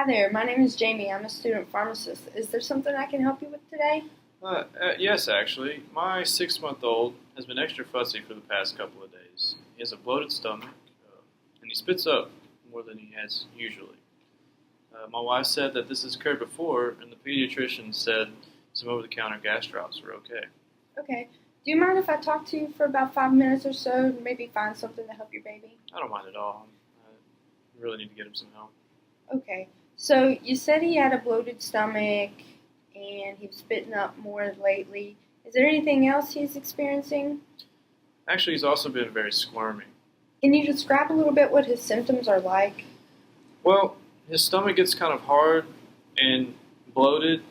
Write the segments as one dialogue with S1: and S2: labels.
S1: there, my name is Jamie. I'm a student pharmacist. Is there something I can help you with today?
S2: Yes, actually. My 6-month-old has been extra fussy for the past couple of days. He has a bloated stomach, and he spits up more than he has usually. My wife said that this has occurred before, and the pediatrician said some over-the-counter gas drops were okay.
S1: Okay. Do you mind if I talk to you for about 5 minutes or so to maybe find something to help your baby?
S2: I don't mind at all. I really need to get him some help.
S1: Okay. So you said he had a bloated stomach and he was spitting up more lately. Is there anything else he's experiencing?
S2: Actually, he's also been very squirmy.
S1: Can you describe a little bit what his symptoms are like?
S2: Well, his stomach gets kind of hard and bloated,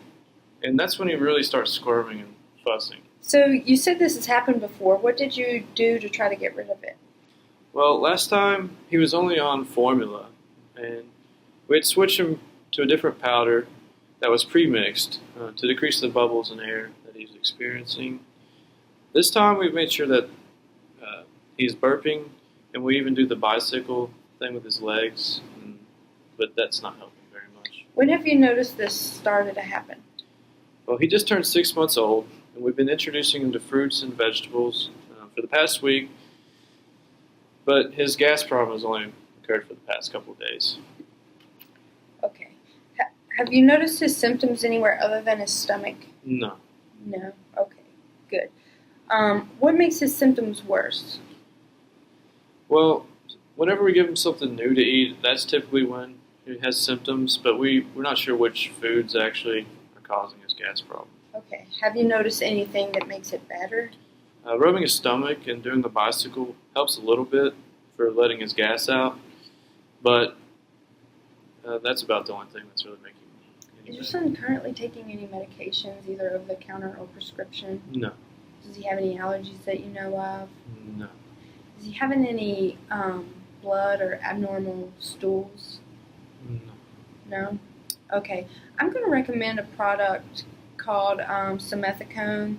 S2: and that's when he really starts squirming and fussing.
S1: So you said this has happened before. What did you do to try to get rid of it?
S2: Well, last time he was only on formula, and we had switched him to a different powder that was pre-mixed to decrease the bubbles in air that he's experiencing. This time we've made sure that he's burping, and we even do the bicycle thing with his legs, but that's not helping very much.
S1: When have you noticed this started to happen?
S2: Well, he just turned 6 months old, and we've been introducing him to fruits and vegetables for the past week, but his gas problem has only occurred for the past couple of days.
S1: Okay. Have you noticed his symptoms anywhere other than his stomach?
S2: No.
S1: No? Okay, good. What makes his symptoms worse?
S2: Well, whenever we give him something new to eat, that's typically when he has symptoms, but we're not sure which foods actually are causing his gas problem.
S1: Okay. Have you noticed anything that makes it better?
S2: Rubbing his stomach and doing the bicycle helps a little bit for letting his gas out, but that's about the only thing that's really making
S1: Is your son currently taking any medications, either over the counter or prescription?
S2: No.
S1: Does he have any allergies that you know of?
S2: No.
S1: Is he having any blood or abnormal stools?
S2: No.
S1: No? Okay. I'm going to recommend a product called simethicone.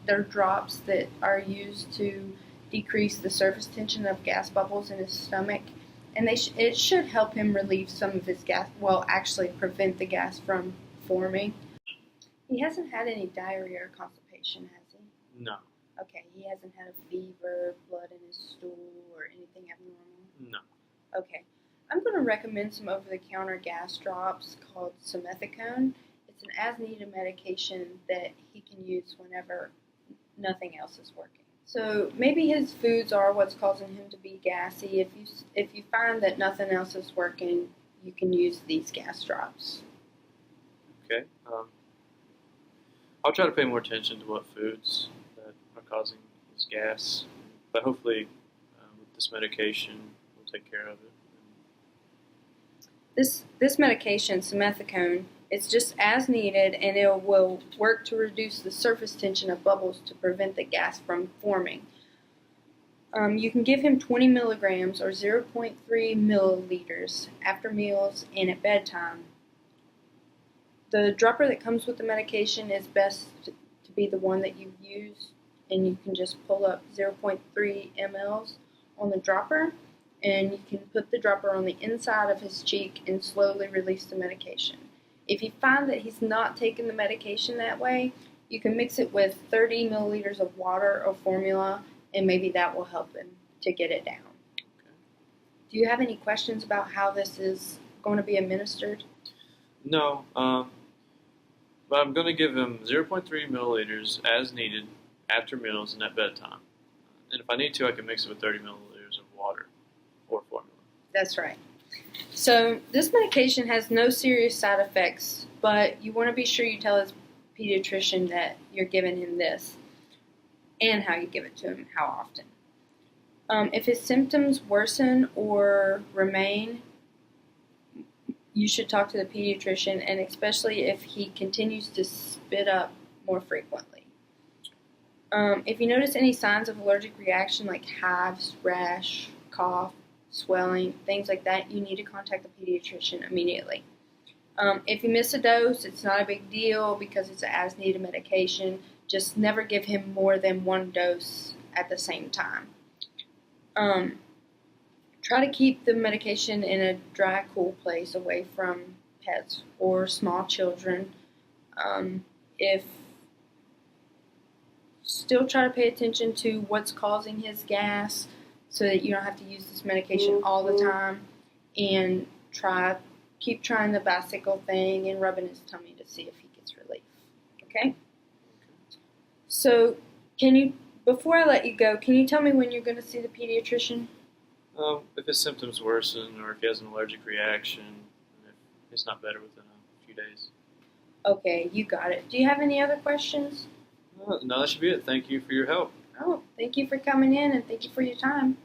S1: They're drops that are used to decrease the surface tension of gas bubbles in his stomach. And it should help him relieve some of his gas, well, actually prevent the gas from forming. He hasn't had any diarrhea or constipation, has he?
S2: No.
S1: Okay, he hasn't had a fever, blood in his stool, or anything abnormal?
S2: No.
S1: Okay. I'm going to recommend some over-the-counter gas drops called simethicone. It's an as-needed medication that he can use whenever nothing else is working. So maybe his foods are what's causing him to be gassy. If you find that nothing else is working, you can use these gas drops.
S2: Okay. I'll try to pay more attention to what foods that are causing his gas, but hopefully with this medication we'll take care of it.
S1: This medication, simethicone, it's just as needed, and it will work to reduce the surface tension of bubbles to prevent the gas from forming. You can give him 20 milligrams or 0.3 milliliters after meals and at bedtime. The dropper that comes with the medication is best to be the one that you use, and you can just pull up 0.3 mLs on the dropper, and you can put the dropper on the inside of his cheek and slowly release the medication. If you find that he's not taking the medication that way, you can mix it with 30 milliliters of water or formula, and maybe that will help him to get it down.
S2: Okay.
S1: Do you have any questions about how this is going to be administered?
S2: No, but I'm going to give him 0.3 milliliters as needed after meals and at bedtime. And if I need to, I can mix it with 30 milliliters of water or formula.
S1: That's right. So this medication has no serious side effects, but you want to be sure you tell his pediatrician that you're giving him this and how you give it to him, how often. If his symptoms worsen or remain, you should talk to the pediatrician, and especially if he continues to spit up more frequently. If you notice any signs of allergic reaction like hives, rash, cough, swelling, things like that, you need to contact the pediatrician immediately. If you miss a dose, it's not a big deal because it's an as-needed medication. Just never give him more than one dose at the same time. Try to keep the medication in a dry, cool place away from pets or small children. If still try to pay attention to what's causing his gas so that you don't have to use this medication all the time, and keep trying the bicycle thing and rubbing his tummy to see if he gets relief. Okay? So, before I let you go, can you tell me when you're going to see the pediatrician?
S2: If his symptoms worsen or if he has an allergic reaction, and if it's not better within a few days.
S1: Okay, you got it. Do you have any other questions?
S2: No, that should be it. Thank you for your help.
S1: Oh, thank you for coming in and thank you for your time.